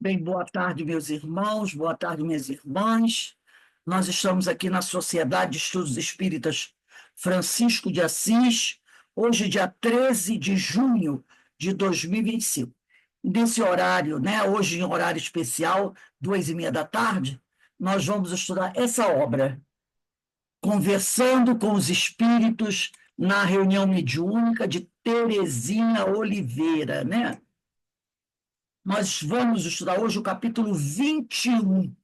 Bem, boa tarde, meus irmãos, boa tarde, minhas irmãs. Nós estamos aqui na Sociedade de Estudos Espíritas Francisco de Assis, hoje, dia 13 de junho de 2025. Nesse horário, né, hoje em horário especial, 2h30 da tarde, nós vamos estudar essa obra, Conversando com os Espíritos na Reunião Mediúnica de Teresinha Oliveira, né? Nós vamos estudar hoje o capítulo 21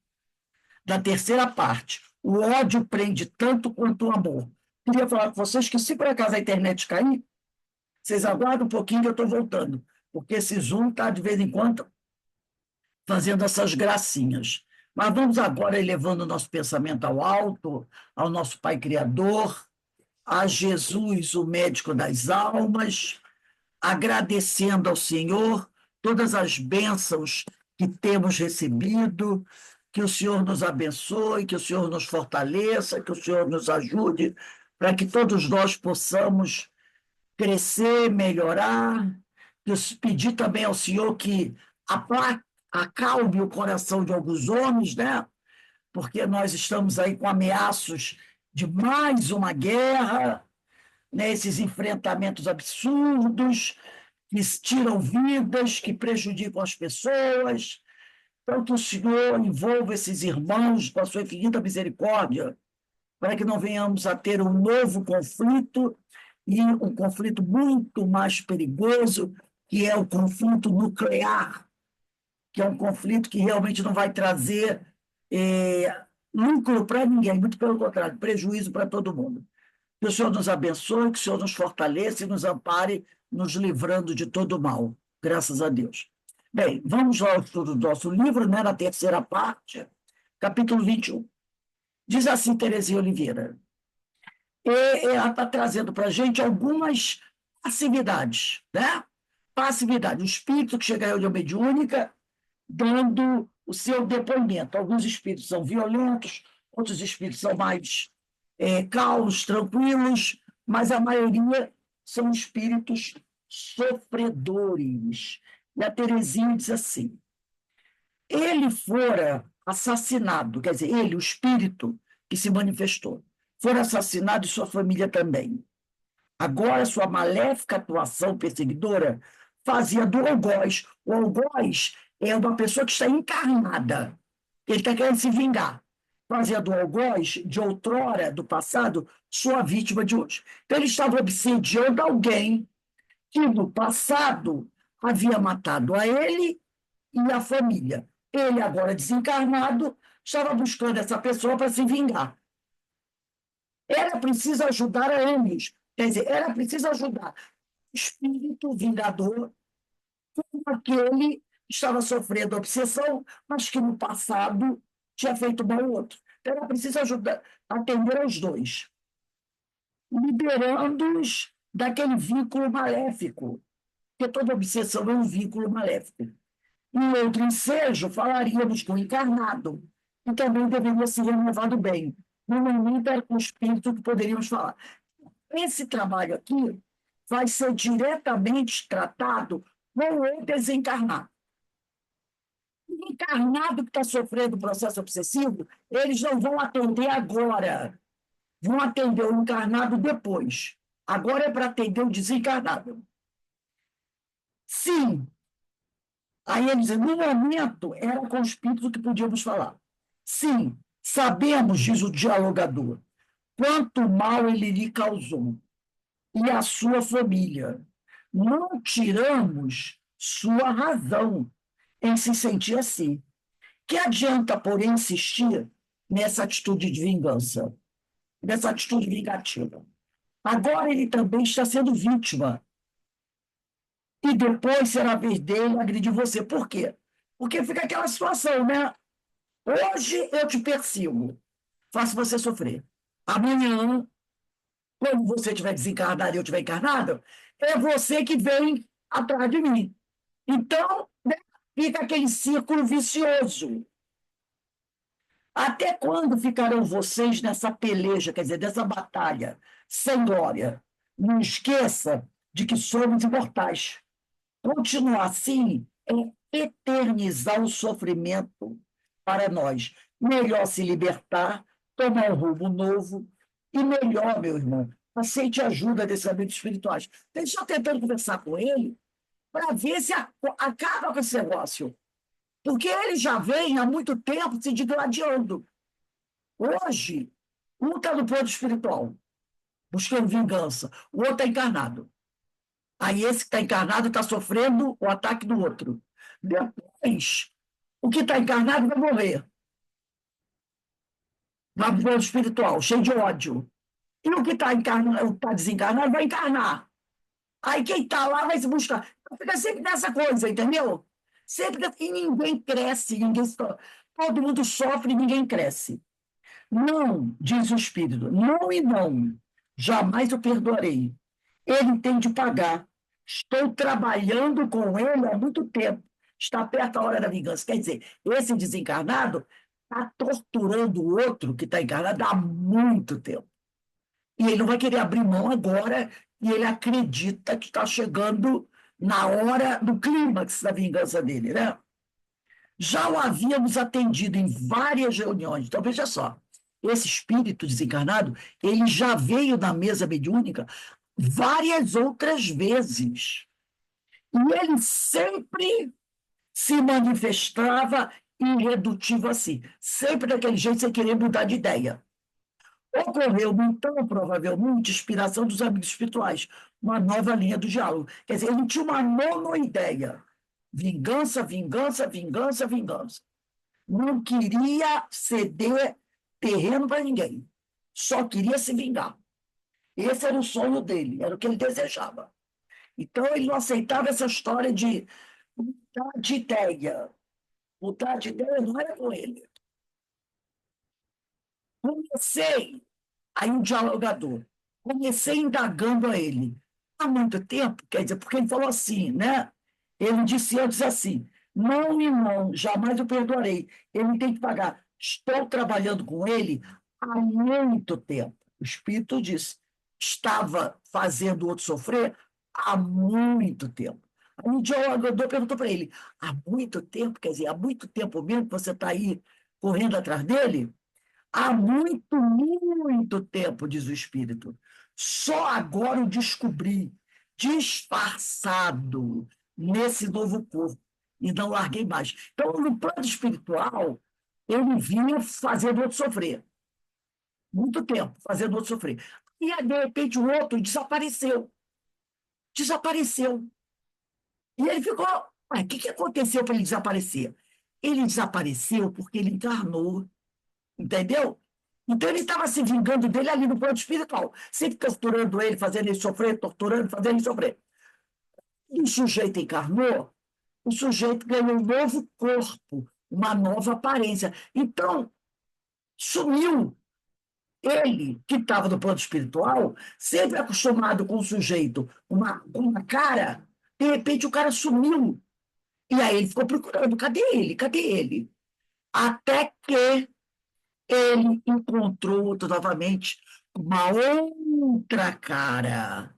da terceira parte. O ódio prende tanto quanto o amor. Queria falar com vocês que, se por acaso a internet cair, vocês aguardam um pouquinho que eu estou voltando, porque esse Zoom está, de vez em quando, fazendo essas gracinhas. Mas vamos agora elevando o nosso pensamento ao alto, ao nosso Pai Criador, a Jesus, o médico das almas, agradecendo ao Senhor todas as bênçãos que temos recebido, que o Senhor nos abençoe, que o Senhor nos fortaleça, que o Senhor nos ajude, para que todos nós possamos crescer, melhorar, pedir também ao Senhor que acalme o coração de alguns homens, né? Porque nós estamos aí com ameaços de mais uma guerra, né? Esses enfrentamentos absurdos, que tiram vidas, que prejudicam as pessoas. Então, que o Senhor envolva esses irmãos com a sua infinita misericórdia, para que não venhamos a ter um novo conflito, e um conflito muito mais perigoso, que é o conflito nuclear, que é um conflito que realmente não vai trazer lucro para ninguém, muito pelo contrário, prejuízo para todo mundo. Que o Senhor nos abençoe, que o Senhor nos fortaleça e nos ampare, nos livrando de todo mal. Graças a Deus. Bem, vamos ao estudo do nosso livro, né, na terceira parte, capítulo 21. Diz assim Teresinha Oliveira. Ela está trazendo para a gente algumas passividades, né? Passividade. O espírito que chega à reunião mediúnica dando o seu depoimento. Alguns espíritos são violentos, outros espíritos são mais calmos, tranquilos, mas a maioria são espíritos sofredores. E a Teresinha diz assim: ele fora assassinado, quer dizer, ele, o espírito que se manifestou, fora assassinado e sua família também. Agora, sua maléfica atuação perseguidora fazia do algoz. O algoz é uma pessoa que está encarnada. Ele está querendo se vingar. Fazia do algoz, de outrora, do passado, sua vítima de hoje. Então, ele estava obsediando alguém que, no passado, havia matado a ele e a família. Ele, agora desencarnado, estava buscando essa pessoa para se vingar. Era preciso ajudar a ambos. Quer dizer, era preciso ajudar o espírito vingador como aquele que estava sofrendo obsessão, mas que no passado tinha feito mal ao outro. Então, era preciso ajudar, atender aos dois, liberando-os daquele vínculo maléfico, porque toda obsessão é um vínculo maléfico. Em outro ensejo, falaríamos com o encarnado, que também deveria ser renovado bem. No momento, era com o espírito que poderíamos falar. Esse trabalho aqui vai ser diretamente tratado com o desencarnado. O encarnado que está sofrendo o processo obsessivo, eles não vão atender agora, vão atender o encarnado depois. Agora é para atender o desencarnado. Sim, aí eles dizem, no momento, era com o espírito que podíamos falar. Sim, sabemos, diz o dialogador, quanto mal ele lhe causou e a sua família. Não tiramos sua razão em se sentir assim. Que adianta, porém, insistir nessa atitude de vingança, nessa atitude vingativa? Agora ele também está sendo vítima. E depois será a vez dele agredir você. Por quê? Porque fica aquela situação, né? Hoje eu te persigo, faço você sofrer. Amanhã, quando você estiver desencarnado e eu estiver encarnado, é você que vem atrás de mim. Então, né, fica aquele círculo vicioso. Até quando ficarão vocês nessa peleja, quer dizer, dessa batalha, sem glória? Não esqueça de que somos imortais. Continuar assim é eternizar o sofrimento para nós. Melhor se libertar, tomar um rumo novo, e melhor, meu irmão, aceite a ajuda desses amigos espirituais. Eles estão tentando conversar com ele para ver se acaba com esse negócio. Porque ele já vem há muito tempo se digladiando. Hoje, um está no plano espiritual, buscando vingança, o outro está encarnado. Aí esse que está encarnado está sofrendo o ataque do outro. Depois, o que está encarnado vai morrer. Vai para o plano espiritual, cheio de ódio. E o que está desencarnado vai encarnar. Aí quem está lá vai se buscar. Fica sempre nessa coisa, entendeu? Sempre, e ninguém cresce, todo mundo sofre e ninguém cresce. Não, diz o Espírito, não e não. Jamais o perdoarei. Ele tem de pagar. Estou trabalhando com ele há muito tempo. Está perto a hora da vingança. Quer dizer, esse desencarnado está torturando o outro que está encarnado há muito tempo. E ele não vai querer abrir mão agora, e ele acredita que está chegando na hora do clímax da vingança dele, né? Já o havíamos atendido em várias reuniões. Então, veja só, esse espírito desencarnado, ele já veio na mesa mediúnica várias outras vezes. E ele sempre se manifestava irredutível assim, sempre daquele jeito, sem querer mudar de ideia. Ocorreu, então, provavelmente, inspiração dos amigos espirituais, uma nova linha do diálogo. Quer dizer, ele tinha uma monoideia. Vingança, vingança, vingança, vingança. Não queria ceder terreno para ninguém. Só queria se vingar. Esse era o sonho dele, era o que ele desejava. Então, ele não aceitava essa história de mudar de ideia. Mudar de ideia não era com ele. Comecei, aí um dialogador, comecei indagando a ele. Há muito tempo, quer dizer, porque ele falou assim, né? Ele disse antes assim, não e não, jamais o perdoarei. Ele tem que pagar. Estou trabalhando com ele há muito tempo. O Espírito disse, estava fazendo o outro sofrer há muito tempo. Aí um dialogador perguntou para ele, há muito tempo, quer dizer, há muito tempo mesmo que você está aí correndo atrás dele? Há muito, muito tempo, diz o Espírito. Só agora o descobri, disfarçado nesse novo corpo, e não larguei mais. Então, no plano espiritual, ele vinha fazendo o outro sofrer. Muito tempo, fazendo o outro sofrer. E, de repente, o outro desapareceu. Desapareceu. E ele ficou. Ué, o que aconteceu para ele desaparecer? Ele desapareceu porque ele encarnou. Entendeu? Então ele estava se vingando dele ali no plano espiritual, sempre torturando ele, fazendo ele sofrer, torturando, fazendo ele sofrer. E o sujeito encarnou, o sujeito ganhou um novo corpo, uma nova aparência. Então, sumiu. Ele, que estava no plano espiritual, sempre acostumado com o sujeito, com uma cara, de repente o cara sumiu. E aí ele ficou procurando, cadê ele? Cadê ele? Até que ele encontrou novamente uma outra cara,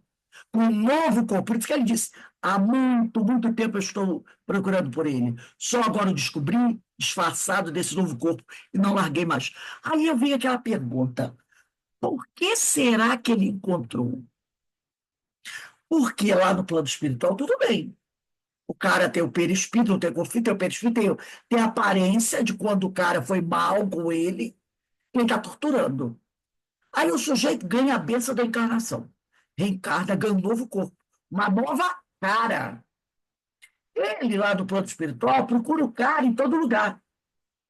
um novo corpo. Por isso que ele disse: há muito, muito tempo eu estou procurando por ele. Só agora eu descobri, disfarçado desse novo corpo, e não larguei mais. Aí eu vi aquela pergunta: por que será que ele encontrou? Porque lá no plano espiritual, tudo bem. O cara tem o perispírito, não tem conflito, tem o perispírito, tem a aparência de quando o cara foi mal com ele, quem está torturando. Aí o sujeito ganha a benção da encarnação. Reencarna, ganha um novo corpo, uma nova cara. Ele, lá do plano espiritual, procura o cara em todo lugar,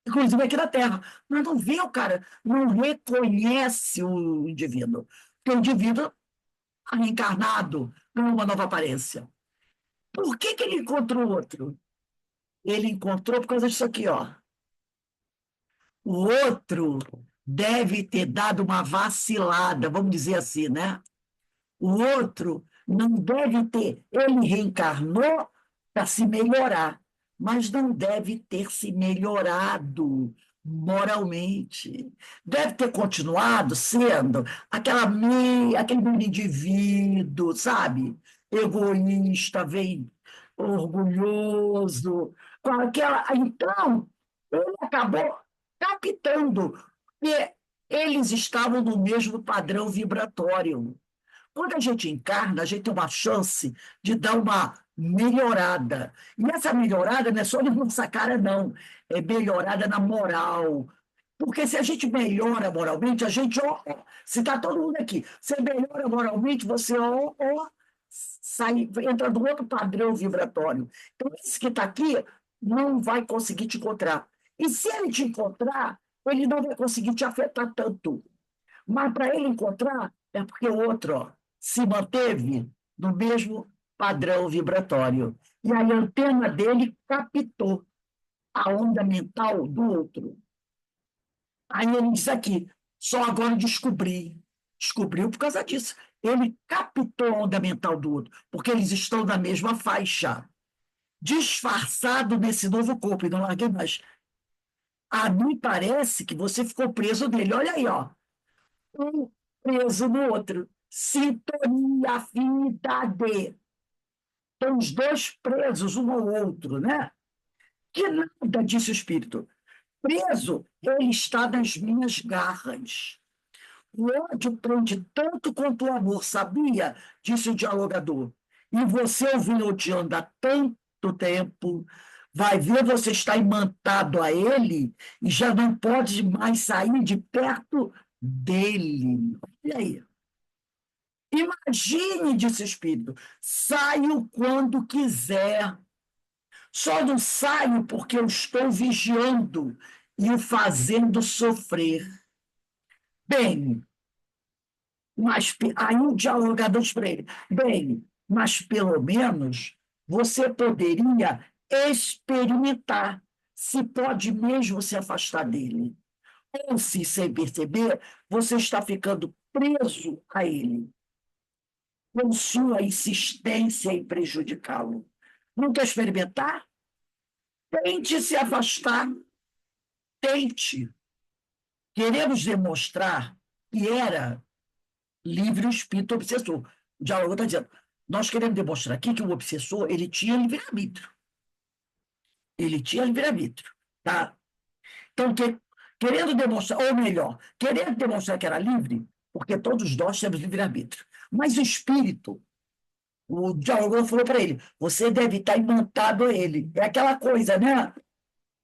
inclusive aqui na Terra. Mas não vê o cara, não reconhece o indivíduo. Porque o indivíduo reencarnado ganha uma nova aparência. Por que ele encontrou outro? Ele encontrou por causa disso aqui, ó. O outro deve ter dado uma vacilada, vamos dizer assim, né? O outro não deve ter, ele reencarnou para se melhorar, mas não deve ter se melhorado moralmente. Deve ter continuado sendo aquele mesmo indivíduo, sabe? Egoísta, vem. orgulhoso, com aquela. Então, ele acabou captando, porque eles estavam no mesmo padrão vibratório. Quando a gente encarna, a gente tem uma chance de dar uma melhorada. E essa melhorada não é só na nossa cara, não. É melhorada na moral. Porque se a gente melhora moralmente, a gente, se está todo mundo aqui, você melhora moralmente, você, sai, entra no outro padrão vibratório. Então, esse que está aqui não vai conseguir te encontrar. E se ele te encontrar, ele não vai conseguir te afetar tanto. Mas para ele encontrar, é porque o outro se manteve no mesmo padrão vibratório. E a antena dele captou a onda mental do outro. Aí ele diz aqui, só agora descobri. Descobriu por causa disso. Ele captou a onda mental do outro, porque eles estão na mesma faixa, disfarçado nesse novo corpo, e não larguei mais. A mim parece que você ficou preso nele. Olha aí, ó. Um preso no outro. Sintonia, afinidade. Estão os dois presos um ao outro, né? Que nada, disse o espírito. Preso, ele está nas minhas garras. O ódio prende tanto quanto o amor, sabia? Disse o dialogador. E você o vem odiando há tanto tempo, vai ver você está imantado a ele e já não pode mais sair de perto dele. E aí? Imagine, disse o espírito, saio quando quiser. Só não saio porque eu estou vigiando e o fazendo sofrer. Bem, mas aí o dialogador diz para ele: bem, mas pelo menos você poderia experimentar se pode mesmo se afastar dele. Ou se, sem perceber, você está ficando preso a ele, com sua insistência em prejudicá-lo. Não quer experimentar? Tente se afastar, tente. Queremos demonstrar que era livre o espírito obsessor. O diálogo está dizendo, nós queremos demonstrar aqui que o obsessor ele tinha livre-arbítrio. Ele tinha livre-arbítrio. Tá? Então, querendo demonstrar, ou melhor, querendo demonstrar que era livre, porque todos nós temos livre-arbítrio. Mas o espírito, o diálogo falou para ele, você deve estar imantado a ele. É aquela coisa, né?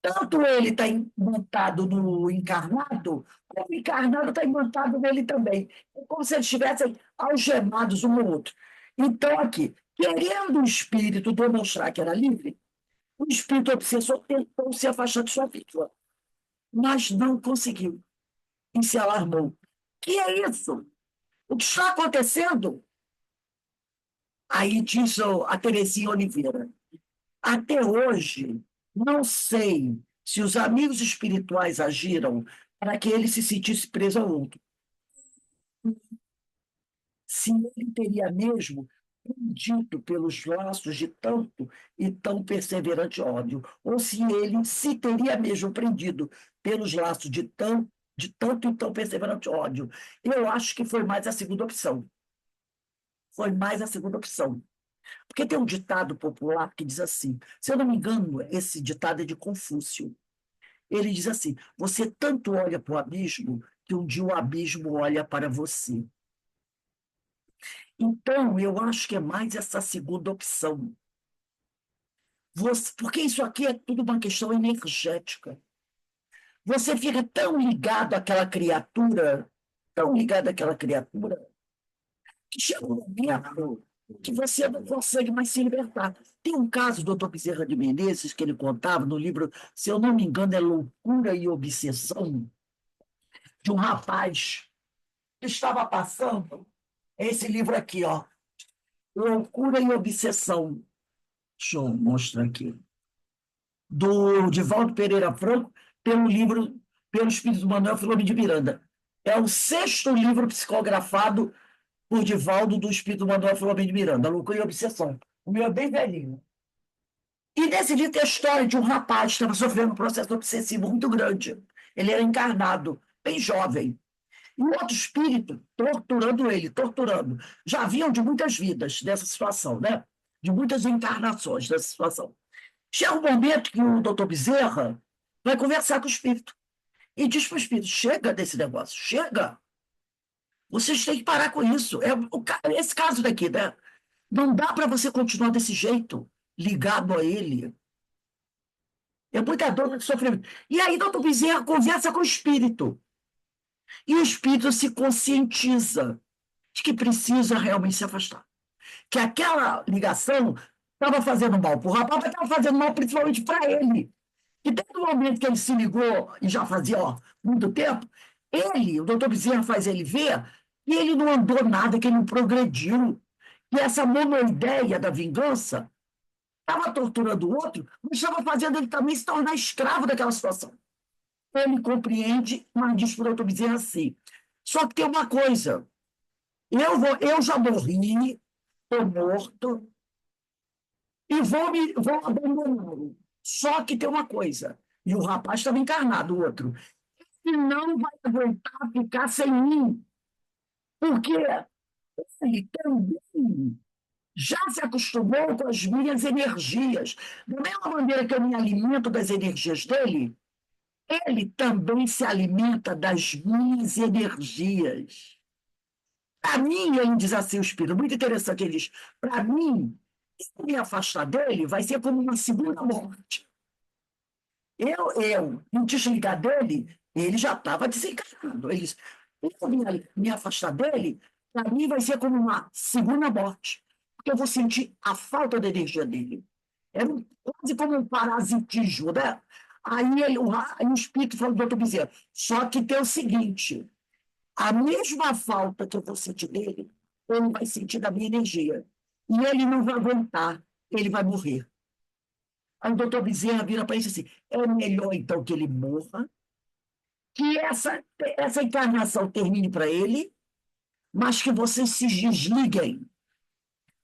Tanto ele está imantado no encarnado, como o encarnado está imantado nele também. É como se eles estivessem algemados um ao outro. Então, aqui, querendo o espírito demonstrar que era livre, o espírito obsessor tentou se afastar de sua vítima, mas não conseguiu e se alarmou. Que é isso? O que está acontecendo? Aí disse a Terezinha Oliveira. Até hoje, não sei se os amigos espirituais agiram para que ele se sentisse preso ao outro. Se ele teria mesmo prendido pelos laços de tanto e tão perseverante ódio, ou se ele se teria mesmo prendido pelos laços de tanto e tão perseverante ódio. Eu acho que foi mais a segunda opção. Foi mais a segunda opção. Porque tem um ditado popular que diz assim, se eu não me engano, esse ditado é de Confúcio. Ele diz assim: você tanto olha para o abismo que um dia o abismo olha para você. Então, eu acho que é mais essa segunda opção. Porque isso aqui é tudo uma questão energética. Você fica tão ligado àquela criatura, que chega um momento que você não consegue mais se libertar. Tem um caso do Dr. Bezerra de Menezes que ele contava no livro, se eu não me engano, é Loucura e Obsessão, de um rapaz que estava passando esse livro aqui, ó, Loucura e Obsessão. Deixa eu mostrar aqui. Do Divaldo Pereira Franco, pelo Espírito Manuel Filomeno de Miranda. É o sexto livro psicografado por Divaldo do Espírito Manuel Filomeno de Miranda, Loucura e Obsessão. O meu é bem velhinho. E nesse livro tem a história de um rapaz que estava sofrendo um processo obsessivo muito grande. Ele era encarnado, bem jovem. E o outro espírito torturando ele, torturando. Já haviam de muitas vidas dessa situação, né? de muitas encarnações dessa situação. Chega um momento que o doutor Bezerra vai conversar com o espírito e diz para o espírito: chega desse negócio, chega. Vocês têm que parar com isso. Esse caso daqui, né? Não dá para você continuar desse jeito, ligado a ele. É muita dor, muito sofrimento. E aí, doutor Bezerra conversa com o espírito. E o espírito se conscientiza de que precisa realmente se afastar. Que aquela ligação estava fazendo mal para o rapaz, mas estava fazendo mal principalmente para ele. E desde o momento que ele se ligou, e já fazia muito tempo, o doutor Bezerra faz ele ver que ele não andou nada, que ele não progrediu. E essa monoideia da vingança estava torturando o outro, mas estava fazendo ele também se tornar escravo daquela situação. Ele compreende, mas diz para o doutor Bezerra assim: só que tem uma coisa, eu já morri, estou morto, e vou abandoná-lo. Só que tem uma coisa, e o rapaz estava encarnado, o outro, ele não vai aguentar ficar sem mim, porque ele também já se acostumou com as minhas energias. Da mesma maneira que eu me alimento das energias dele, ele também se alimenta das minhas energias. Para mim, ele diz assim, o espírito, muito interessante, ele diz: para mim, se eu me afastar dele, vai ser como uma segunda morte. Me desligar dele, ele já estava desencarnado. Ele disse: eu me afastar dele, para mim vai ser como uma segunda morte, porque eu vou sentir a falta da energia dele. Quase como um parasitismo, né? Aí o espírito falou do doutor Bezerra: só que tem o seguinte, a mesma falta que eu vou sentir dele, ele vai sentir da minha energia. E ele não vai aguentar, ele vai morrer. Aí o doutor Bezerra vira para ele e diz assim: é melhor então que ele morra, que essa encarnação termine para ele, mas que vocês se desliguem.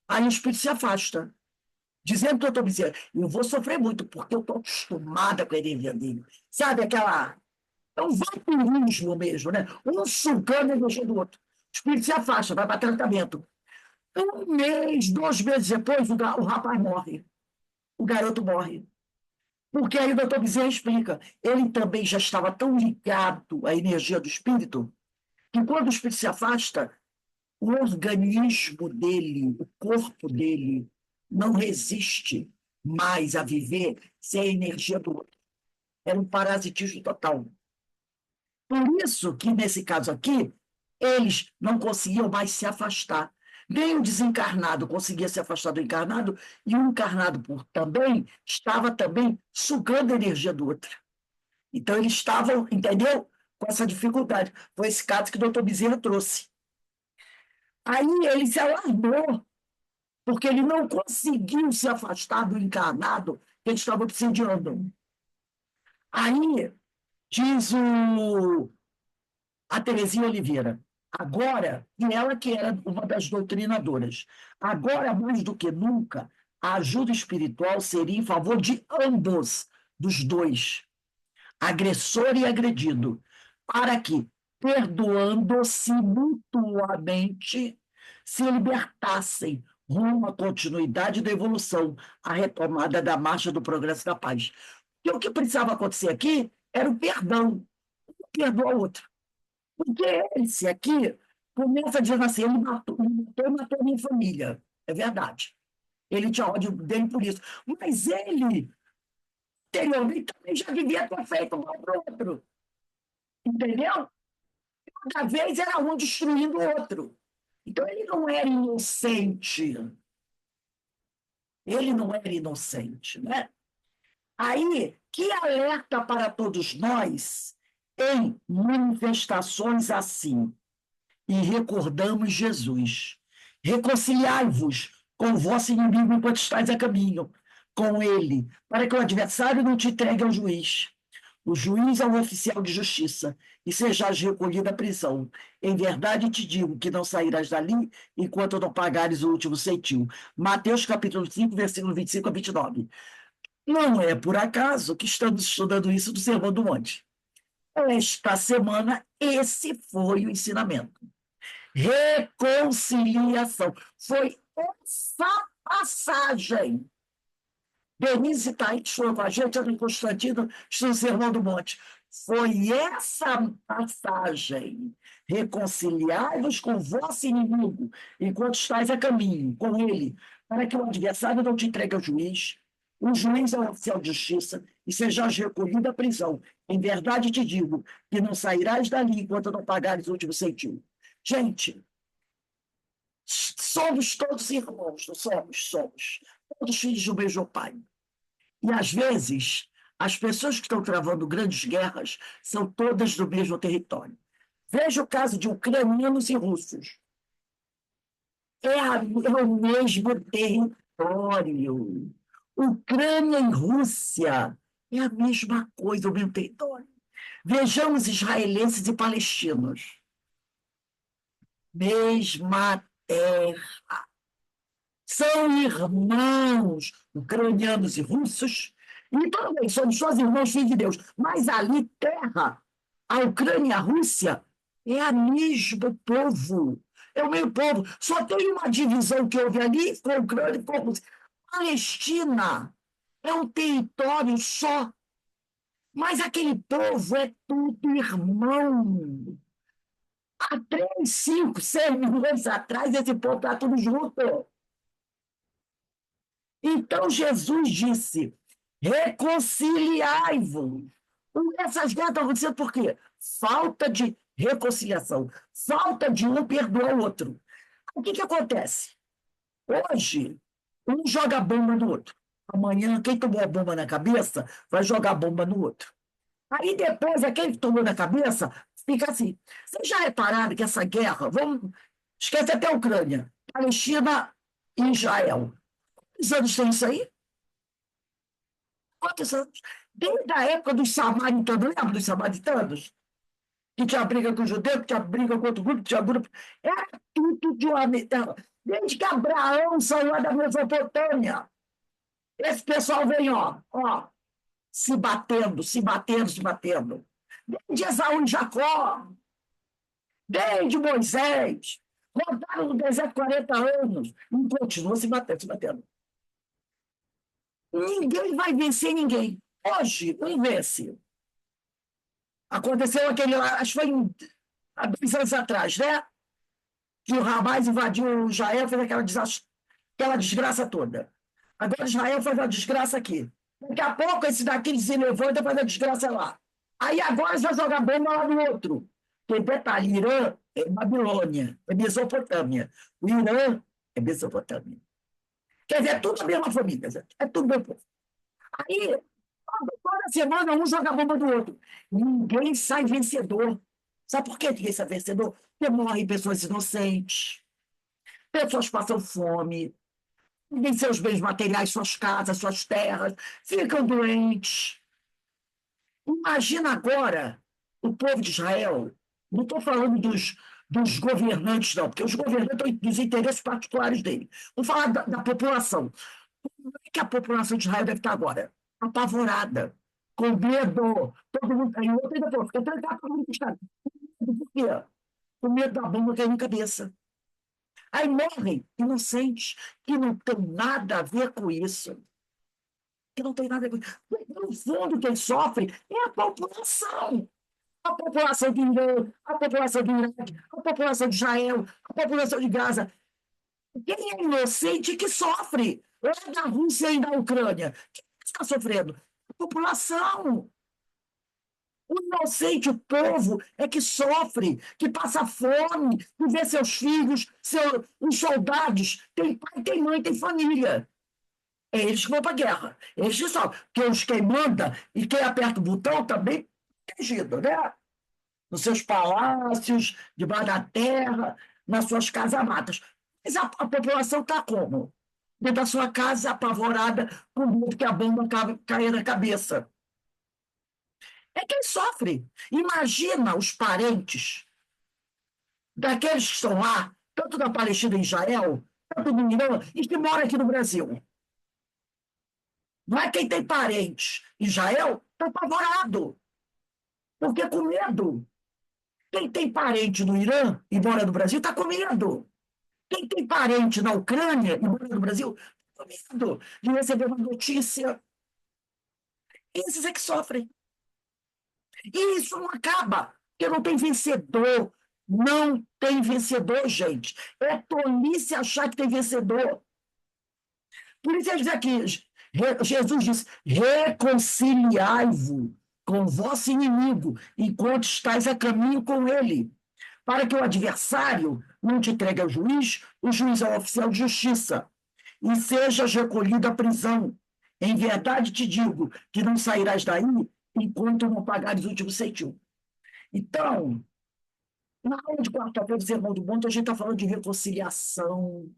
Aí o espírito se afasta, dizendo para o doutor Bezerra: eu vou sofrer muito, porque eu estou acostumada com a energia dele. Sabe aquela. É um vampirismo mesmo, né? Um sugando a energia do outro. O espírito se afasta, vai para tratamento. Um mês, 2 meses depois, o rapaz morre. O garoto morre. Porque aí o doutor Bezerra explica, ele também já estava tão ligado à energia do espírito, que quando o espírito se afasta, o organismo dele, o corpo dele, não resiste mais a viver sem a energia do outro. Era um parasitismo total. Por isso que, nesse caso aqui, eles não conseguiam mais se afastar. Nem o desencarnado conseguia se afastar do encarnado, e o encarnado também estava também sugando a energia do outro. Então, eles estavam, entendeu? Com essa dificuldade. Foi esse caso que o doutor Bezerra trouxe. Aí ele se alarmou, porque ele não conseguiu se afastar do encarnado que ele estava obsediando. Aí diz a Terezinha Oliveira, agora, e ela que era uma das doutrinadoras, agora mais do que nunca, a ajuda espiritual seria em favor de ambos, dos dois, agressor e agredido, para que, perdoando-se mutuamente, se libertassem rumo à continuidade da evolução, à retomada da marcha do progresso e da paz. E o que precisava acontecer aqui era o perdão, um perdoa o outro. Porque esse aqui começa dizendo assim: ele matou minha família. É verdade. Ele tinha ódio dele por isso. Mas ele, anteriormente, também já devia ter feito mal para o outro. Entendeu? Cada vez era um destruindo o outro. Então ele não era inocente. Ele não era inocente, né? Aí, que alerta para todos nós em manifestações assim. E recordamos Jesus. Reconciliai-vos com o vosso inimigo enquanto estáis a caminho, com ele, para que o adversário não te entregue ao juiz. O juiz ao oficial de justiça, e sejais recolhido à prisão. Em verdade te digo que não sairás dali enquanto não pagares o último ceitil. Mateus capítulo 5, versículo 25 a 29. Não é por acaso que estamos estudando isso do Sermão do Monte. Esta semana, esse foi o ensinamento. Reconciliação. Foi essa passagem. Denise Thaís foi com a gente, Ana Constantino, no Sermão do Monte. Foi essa passagem. Reconciliai-vos com o vosso inimigo, enquanto estáis a caminho com ele, para que o adversário não te entregue ao juiz. O juiz é o oficial de justiça, e sejais recolhido à prisão. Em verdade te digo que não sairás dali enquanto não pagares o último centimo. Gente, somos todos irmãos, não somos? Somos. Todos filhos do mesmo pai. E, às vezes, as pessoas que estão travando grandes guerras são todas do mesmo território. Veja o caso de ucranianos e russos. É o mesmo território. Ucrânia e Rússia é a mesma coisa, o mesmo território. Vejamos israelenses e palestinos. Mesma terra. São irmãos ucranianos e russos, e também somos só irmãos filhos de Deus. Mas ali, terra, a Ucrânia e a Rússia, é o mesmo povo. É o mesmo povo. Só tem uma divisão que houve ali com a Ucrânia e com a Rússia. Palestina é um território só, mas aquele povo é tudo irmão. Há 3, 5, 6 mil anos atrás, esse povo está tudo junto. Então Jesus disse: reconciliai-vos. Essas guerras estão acontecendo por quê? Falta de reconciliação, falta de um perdoar o outro. O que acontece? Hoje, um joga bomba no outro. Amanhã, quem tomou a bomba na cabeça vai jogar bomba no outro. Aí depois, aquele que tomou na cabeça fica assim. Vocês já repararam que essa guerra, vamos, esquece até a Ucrânia, Palestina e Israel. Quantos anos tem isso aí? Quantos anos? Desde a época dos samaritanos, lembra dos samaritanos? Que tinha briga com o judeu, que tinha briga com outro grupo, que tinha grupo. Era tudo de uma. Desde que Abraão saiu lá da Mesopotâmia. Esse pessoal vem, ó, se batendo, se batendo, se batendo. Desde Esaú e Jacó, desde Moisés, rodaram no deserto 40 anos, e continuam se batendo, se batendo. Ninguém vai vencer ninguém. Hoje, não vence. Aconteceu aquele, acho que foi há 2 anos atrás, né? Que o Hamas invadiu Israel, fez aquela desgraça toda. Agora Israel faz a desgraça aqui. Daqui a pouco esse daqui se levanta e faz a desgraça lá. Aí agora vai jogar bomba lá no outro. Porque detalhe, Irã é Babilônia, é Mesopotâmia. O Irã é Mesopotâmia. Quer dizer, é tudo a mesma família, é tudo meu povo. Aí, toda semana um joga a bomba do outro. Ninguém sai vencedor. Sabe por que ninguém sai vencedor? Porque morrem pessoas inocentes, pessoas passam fome, vendem seus bens materiais, suas casas, suas terras, ficam doentes. Imagina agora o povo de Israel. Não estou falando dos governantes, não, porque os governantes estão dos interesses particulares dele. Vamos falar da população. Como é que a população de Israel deve estar agora? Apavorada, com medo. Todo mundo caiu. Outro ainda falou, fica trancado todo mundo está. Por quê? Com medo da bomba cair na cabeça. Aí morrem inocentes, que não tem nada a ver com isso. Que não tem nada a ver com isso. No fundo, quem sofre é a população. A população do Irã, a população do Iraque, a população de Israel, a população de Gaza. Quem é inocente que sofre? Lá da Rússia e da Ucrânia. Quem está sofrendo? A população. O inocente, o povo, é que sofre, que passa fome, que vê seus filhos, os soldados, tem pai, tem mãe, tem família. É eles que vão para a guerra. Eles que sofrem. Porque quem manda e quem aperta o botão também é protegido, né? Nos seus palácios, debaixo da terra, nas suas casamatas. Mas a população está como? Dentro da sua casa, apavorada, com medo que a bomba caia na cabeça. É quem sofre. Imagina os parentes daqueles que estão lá, tanto na Palestina e Israel, tanto no Irã, e que moram aqui no Brasil. Não é quem tem parentes em Israel, está apavorado, porque com medo. Quem tem parente no Irã e mora no Brasil está com medo. Quem tem parente na Ucrânia e mora no Brasil medo de receber uma notícia. Esses é que sofrem. E isso não acaba, porque não tem vencedor. Não tem vencedor, gente. É tolice achar que tem vencedor. Por isso ele diz aqui, Jesus diz, reconciliai-vos com o vosso inimigo, enquanto estáis a caminho com ele, para que o adversário não te entregue ao juiz, o juiz ao oficial de justiça, e sejas recolhido à prisão. Em verdade te digo que não sairás daí enquanto não pagares o último centavo. Então, na aula de quarta-feira do Sermão do Monte, a gente está falando de reconciliação.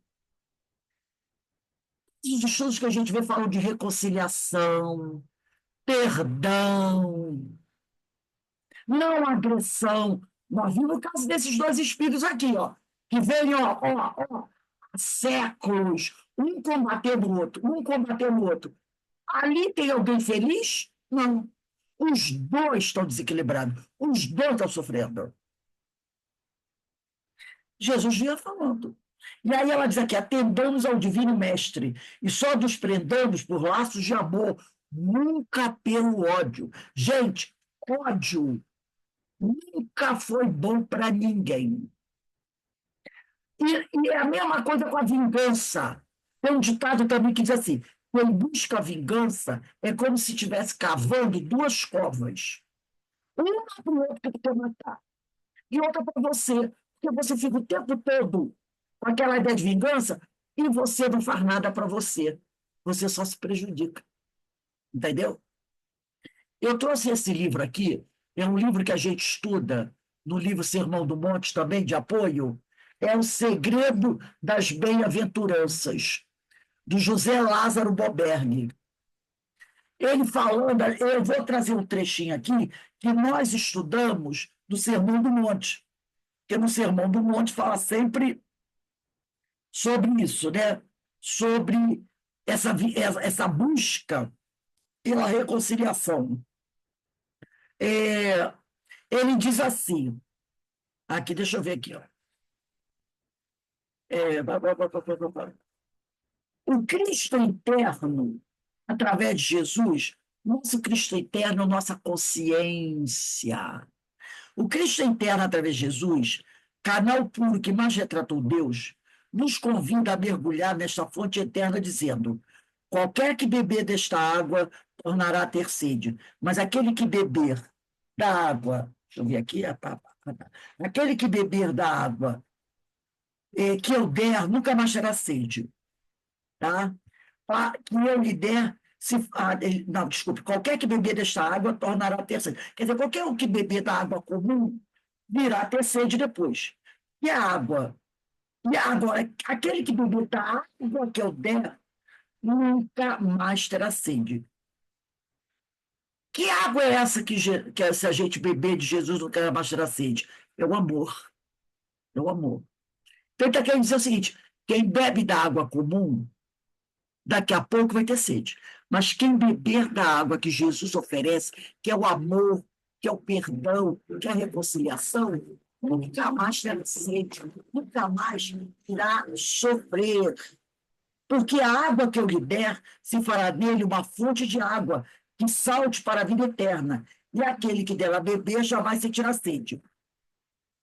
Os estudos que a gente vê falam de reconciliação, perdão, não agressão. Nós vimos o caso desses dois espíritos aqui, ó, que vêm, ó, há séculos, um combatendo o outro, um combatendo o outro. Ali tem alguém feliz? Não. Os dois estão desequilibrados, os dois estão sofrendo. Jesus vinha falando. E aí ela diz aqui, atendamos ao Divino Mestre, e só nos prendamos por laços de amor, nunca pelo ódio. Gente, ódio nunca foi bom para ninguém. E é a mesma coisa com a vingança. Tem um ditado também que diz assim, quem busca a vingança é como se estivesse cavando duas covas. Uma para o outro que quer matar, e outra para você. Porque você fica o tempo todo com aquela ideia de vingança e você não faz nada para você. Você só se prejudica. Entendeu? Eu trouxe esse livro aqui, é um livro que a gente estuda no livro Sermão do Monte também, de apoio. É O Segredo das Bem-aventuranças, do José Lázaro Boberni. Ele falando, eu vou trazer um trechinho aqui que nós estudamos do Sermão do Monte, porque no Sermão do Monte fala sempre sobre isso, né? Sobre essa busca pela reconciliação. É, ele diz assim, aqui, deixa eu ver aqui, ó. É, o Cristo interno, através de Jesus, nosso Cristo interno, nossa consciência. O Cristo interno, através de Jesus, canal puro que mais retratou Deus, nos convida a mergulhar nesta fonte eterna, dizendo: qualquer que beber desta água tornará a ter sede, mas aquele que beber da água, deixa eu ver aqui, aquele que beber da água que eu der, nunca mais terá sede, tá? Que eu lhe der, não, desculpe, qualquer que beber desta água tornará a ter sede. Quer dizer, qualquer um que beber da água comum virá a ter sede depois. E a água? E agora, aquele que beber da água que eu der, nunca mais terá sede. Que água é essa que se a gente beber de Jesus nunca mais terá sede? É o amor. É o amor. Então, ele está querendo dizer o seguinte: quem bebe da água comum, daqui a pouco vai ter sede. Mas quem beber da água que Jesus oferece, que é o amor, que é o perdão, que é a reconciliação, nunca mais terá sede, nunca mais irá sofrer. Porque a água que eu lhe der se fará nele uma fonte de água que salte para a vida eterna, e aquele que dela beber jamais sentirá sede.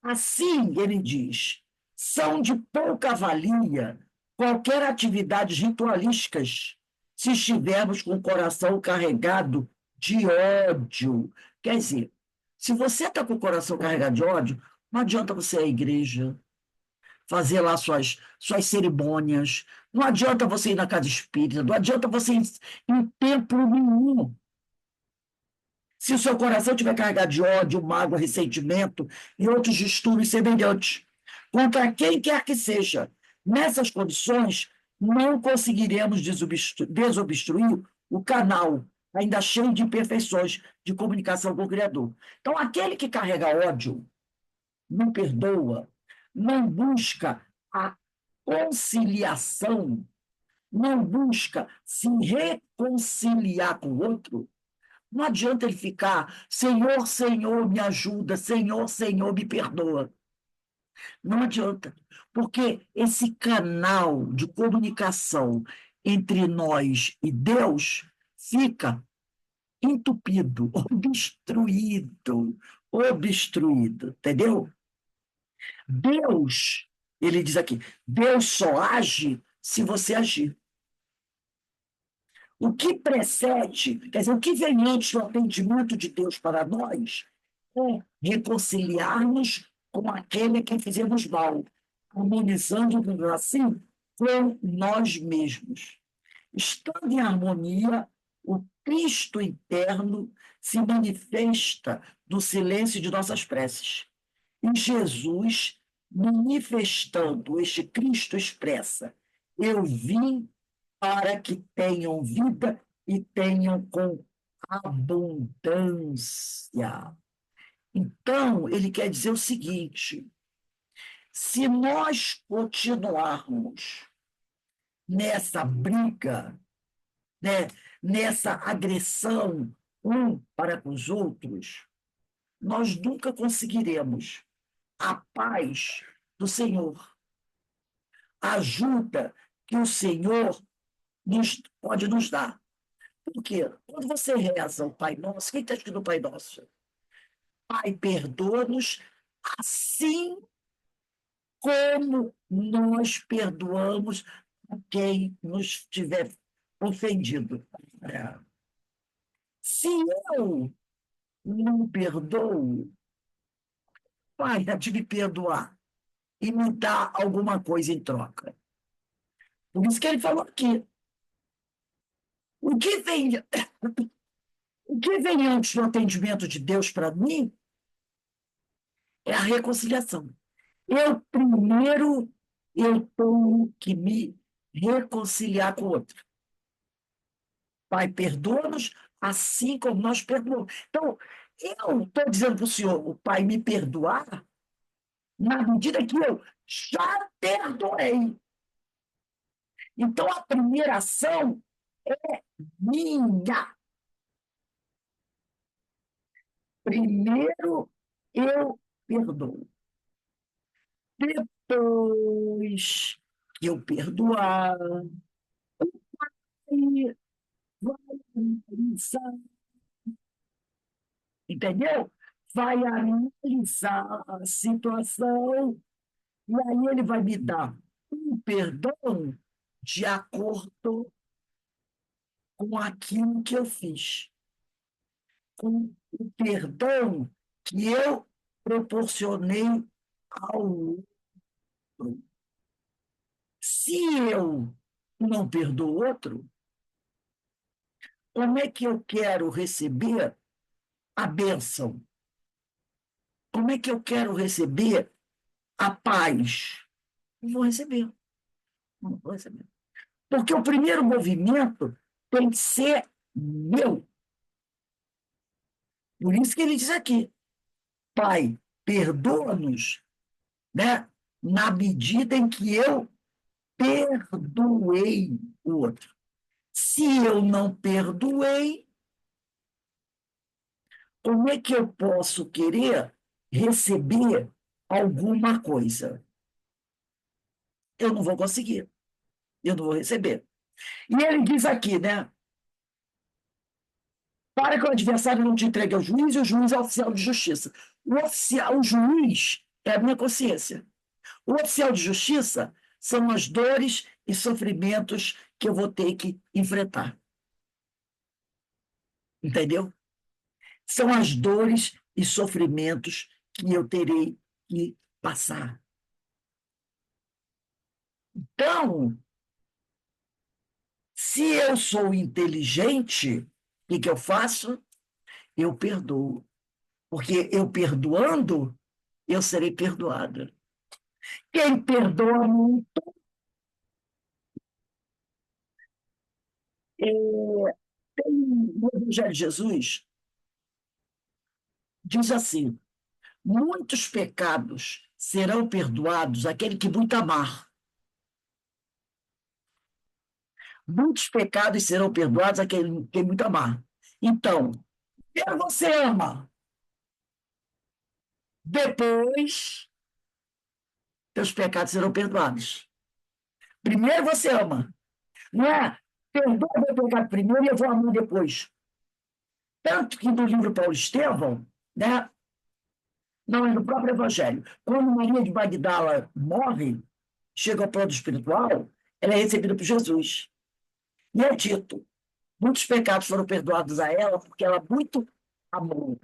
Assim, ele diz, são de pouca valia qualquer atividades ritualísticas se estivermos com o coração carregado de ódio. Quer dizer, se você está com o coração carregado de ódio, não adianta você ir à igreja, fazer lá suas cerimônias, não adianta você ir na casa espírita, não adianta você ir em templo nenhum. Se o seu coração estiver carregado de ódio, mágoa, ressentimento e outros distúrbios semelhantes, contra quem quer que seja, nessas condições, não conseguiremos desobstruir o canal, ainda cheio de imperfeições, de comunicação com o Criador. Então, aquele que carrega ódio, não perdoa, não busca a conciliação, não busca se reconciliar com o outro, não adianta ele ficar, Senhor, Senhor, me ajuda, Senhor, Senhor, me perdoa. Não adianta, porque esse canal de comunicação entre nós e Deus fica entupido, obstruído, entendeu? Deus, ele diz aqui, Deus só age se você agir. O que precede, quer dizer, o que vem antes do atendimento de Deus para nós é reconciliar-nos com aquele que fizemos mal, harmonizando-nos assim com nós mesmos. Estando em harmonia, o Cristo interno se manifesta no silêncio de nossas preces. E Jesus, manifestando este Cristo, expressa: eu vim para que tenham vida e tenham com abundância. Então, ele quer dizer o seguinte: se nós continuarmos nessa briga, né, nessa agressão um para com os outros, nós nunca conseguiremos a paz do Senhor, a ajuda que o Senhor pode nos dar. Por quê? Quando você reza o Pai Nosso, quem está escrito o Pai Nosso? Pai, perdoa-nos assim como nós perdoamos a quem nos tiver ofendido. Se eu não perdoo, Pai, há de me perdoar e me dar alguma coisa em troca. Por isso que ele falou aqui. O que vem, o que vem antes do atendimento de Deus para mim é a reconciliação. Eu tenho que me reconciliar com o outro. Pai, perdoa-nos assim como nós perdoamos. Então, eu estou dizendo para o Senhor, o Pai me perdoar, na medida que eu já perdoei. Então, a primeira ação é minha. Primeiro, eu perdoo. Depois que eu perdoar, aí vai analisar, entendeu? Vai analisar a situação e aí ele vai me dar um perdão de acordo com aquilo que eu fiz, com o perdão que eu proporcionei ao outro. Se eu não perdoo o outro, como é que eu quero receber a bênção? Como é que eu quero receber a paz? Não vou receber. Não vou receber. Porque o primeiro movimento tem que ser meu. Por isso que ele diz aqui, Pai, perdoa-nos, né, na medida em que eu perdoei o outro. Se eu não perdoei, como é que eu posso querer receber alguma coisa? Eu não vou conseguir, eu não vou receber. E ele diz aqui, né? Para que o adversário não te entregue ao juiz, e o juiz é o oficial de justiça. O juiz é a minha consciência. O oficial de justiça são as dores e sofrimentos que eu vou ter que enfrentar. Entendeu? São as dores e sofrimentos que eu terei que passar. Então, se eu sou inteligente, o que eu faço? Eu perdoo. Porque eu perdoando, eu serei perdoada. Quem perdoa muito, tem no Evangelho de Jesus, diz assim: muitos pecados serão perdoados àquele que muito amar. Muitos pecados serão perdoados àquele que muito amar. Então, primeiro você ama, depois teus pecados serão perdoados. Primeiro você ama, Não é? Perdoa meu pecado primeiro e eu vou amar depois. Tanto que no livro Paulo Estevão, né? Não, é no próprio Evangelho. Quando Maria de Magdala morre, chega ao plano espiritual, ela é recebida por Jesus. E é dito, muitos pecados foram perdoados a ela porque ela muito amou.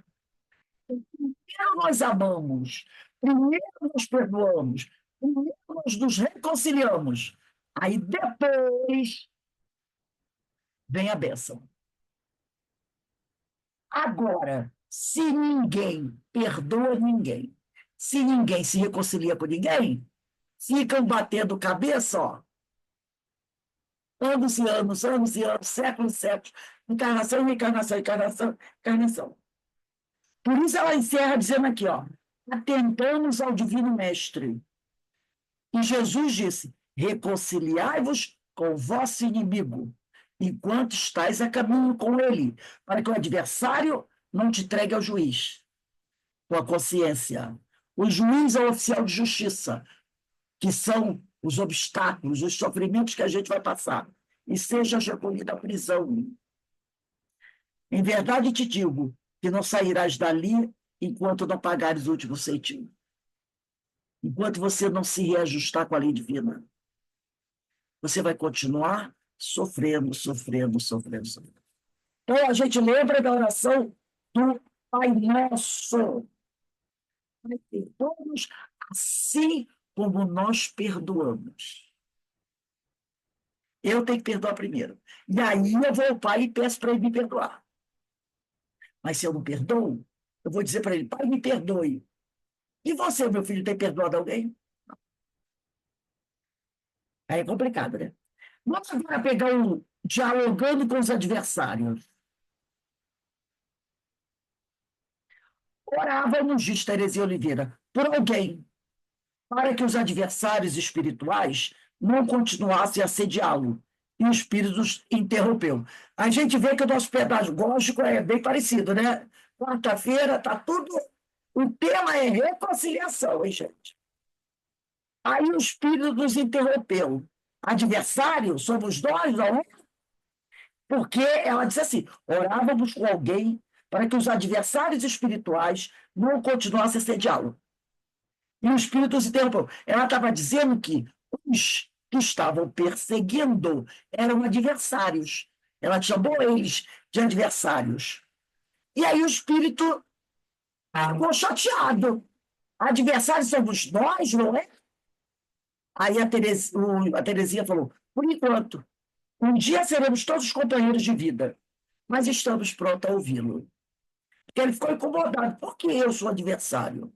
Primeiro nós amamos, primeiro nós perdoamos, primeiro nós nos reconciliamos. Aí depois vem a bênção. Agora, se ninguém perdoa ninguém, se ninguém se reconcilia com ninguém, ficam batendo cabeça, ó, anos e anos, anos e anos, séculos e séculos, encarnação, encarnação, encarnação, encarnação. Por isso ela encerra dizendo aqui, ó, atentamos ao Divino Mestre. E Jesus disse, reconciliai-vos com o vosso inimigo, enquanto estáis a caminho com ele, para que o adversário não te entregue ao juiz, com a consciência. O juiz é o oficial de justiça, que são os obstáculos, os sofrimentos que a gente vai passar, e seja recolhido à prisão. Em verdade te digo que não sairás dali enquanto não pagares o último centimo. Enquanto você não se reajustar com a lei divina, você vai continuar sofrendo, sofrendo, sofrendo, sofrendo. Então, a gente lembra da oração do Pai Nosso. Perdoa-nos assim como nós perdoamos. Eu tenho que perdoar primeiro. E aí eu vou ao Pai e peço para ele me perdoar. Mas se eu não perdoo, eu vou dizer para ele, Pai, me perdoe. E você, meu filho, tem perdoado alguém? Aí é complicado, né? Vamos agora pegar um dialogando com os adversários. Orávamos, diz Teresia Oliveira, por alguém, para que os adversários espirituais não continuassem a assediá-lo. E o espírito os interrompeu. A gente vê que o nosso pedagógico é bem parecido, né? Quarta-feira está tudo. O tema é reconciliação, hein, gente? Aí o espírito nos interrompeu. Adversário somos nós, não é? Porque ela disse assim: orávamos com alguém para que os adversários espirituais não continuassem a assediá-lo. E o espírito se interrompeu. Ela estava dizendo que os que estavam perseguindo eram adversários. Ela chamou eles de adversários. E aí o espírito ficou chateado. Adversários somos nós, não é? Aí a Terezinha falou: por enquanto, um dia seremos todos companheiros de vida, mas estamos prontos a ouvi-lo. Porque ele ficou incomodado. Por que eu sou adversário?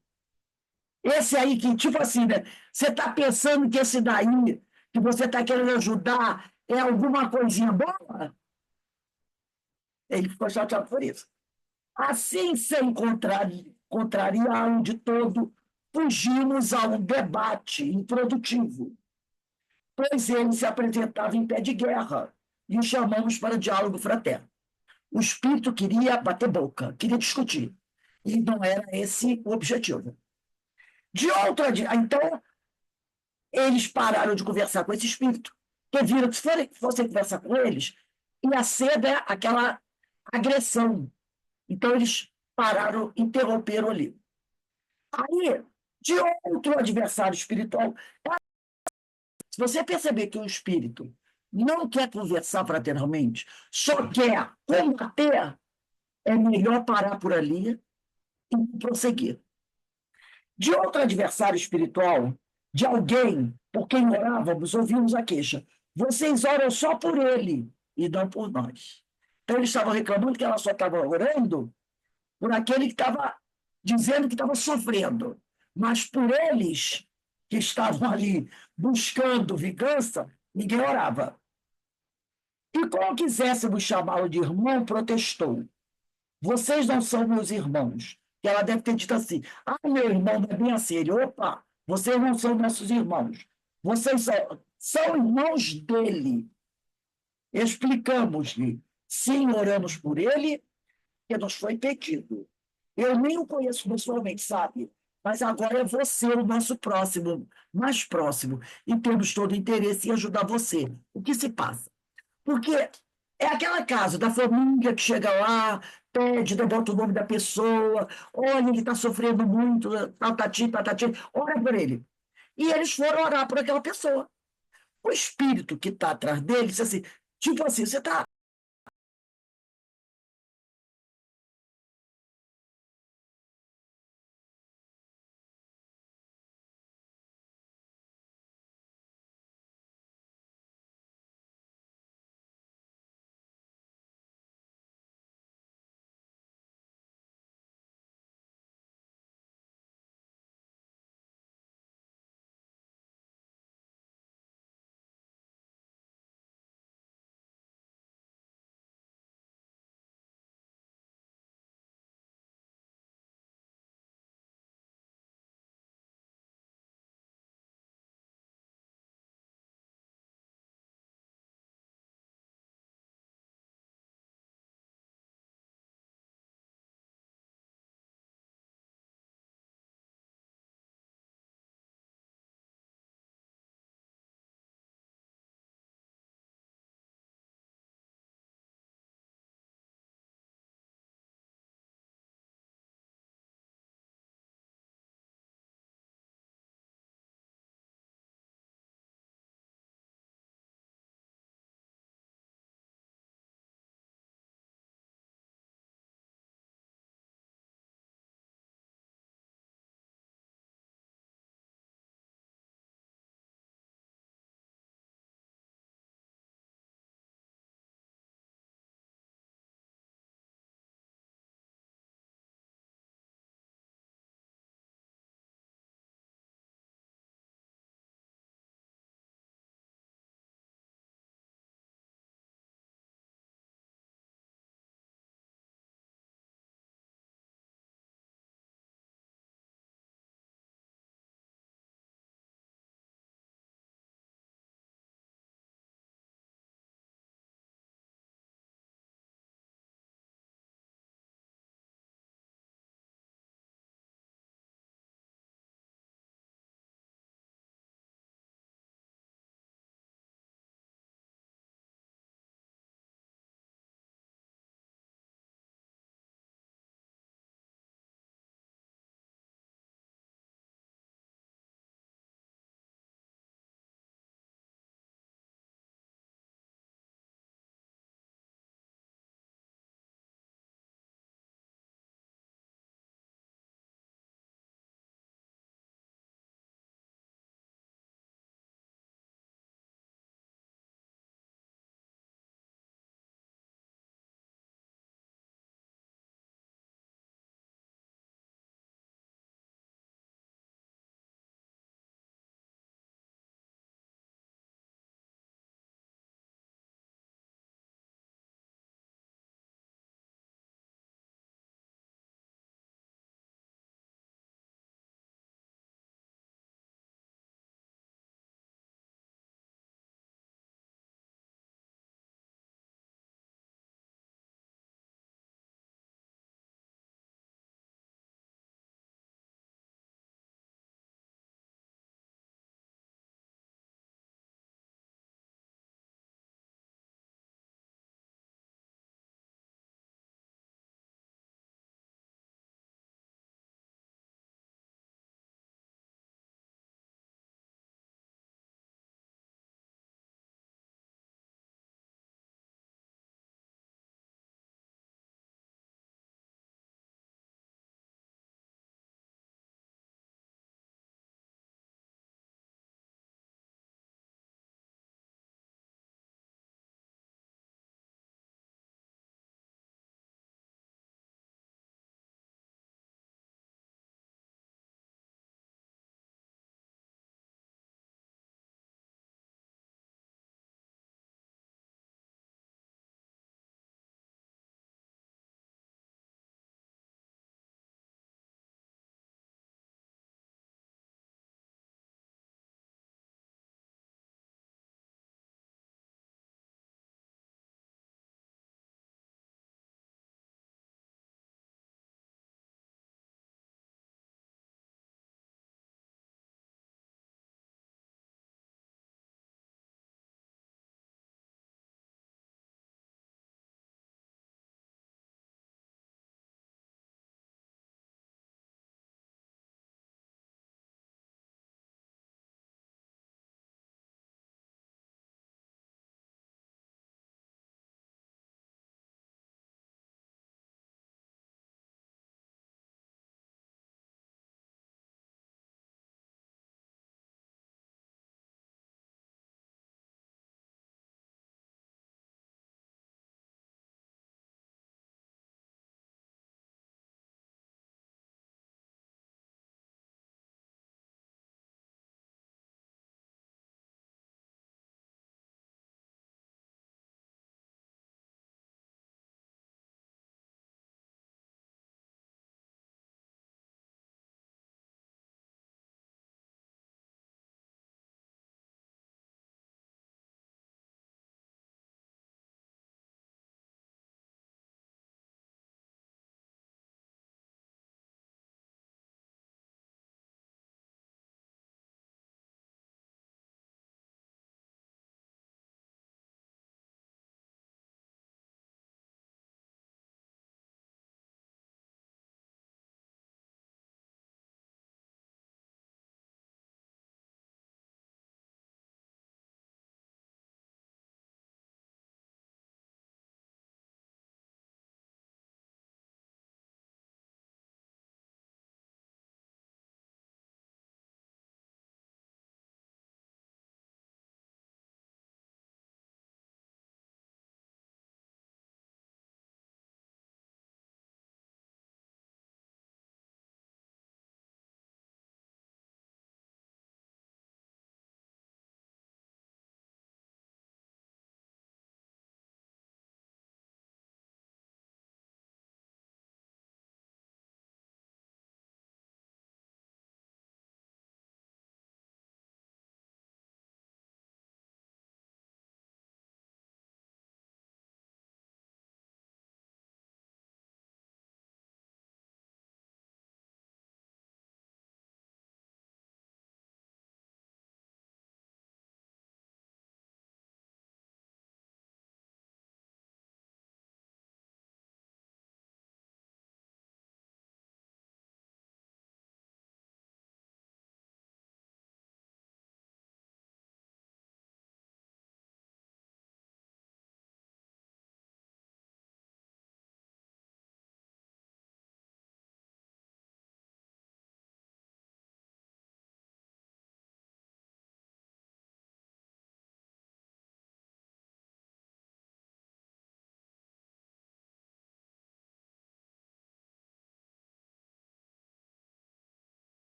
Esse aí que, tipo assim, né? Você está pensando que esse daí, que você está querendo ajudar, é alguma coisinha boa? Ele ficou chateado por isso. Assim, sem contrariá-lo de todo, fugimos a um debate improdutivo, pois ele se apresentava em pé de guerra e o chamamos para diálogo fraterno. O espírito queria bater boca, queria discutir, e não era esse o objetivo. De outra, então, eles pararam de conversar com esse espírito, porque viram que se fossem conversar com eles, ia ser, né, aquela agressão. Então, eles pararam, interromperam ali. Aí, de outro adversário espiritual, se você perceber que o espírito não quer conversar fraternalmente, só quer combater, é melhor parar por ali e prosseguir. De outro adversário espiritual, de alguém por quem orávamos, ouvimos a queixa. Vocês oram só por ele e não por nós. Então, eles estavam reclamando que ela só estava orando por aquele que estava dizendo que estava sofrendo. Mas por eles que estavam ali buscando vingança, ninguém orava. E como quiséssemos chamá-lo de irmão, protestou. Vocês não são meus irmãos. E ela deve ter dito assim: ah, meu irmão não é bem assim. Ele, opa, vocês não são nossos irmãos. Vocês são irmãos dele. Explicamos-lhe. Sim, oramos por ele, que nos foi pedido. Eu nem o conheço pessoalmente, sabe? Mas agora é você o nosso próximo, mais próximo, e temos todo o interesse em ajudar você. O que se passa? Porque é aquela casa da família que chega lá, pede, bota o nome da pessoa, olha, ele está sofrendo muito, patati, patati, ora por ele. E eles foram orar por aquela pessoa. O espírito que está atrás dele disse assim, tipo assim, você está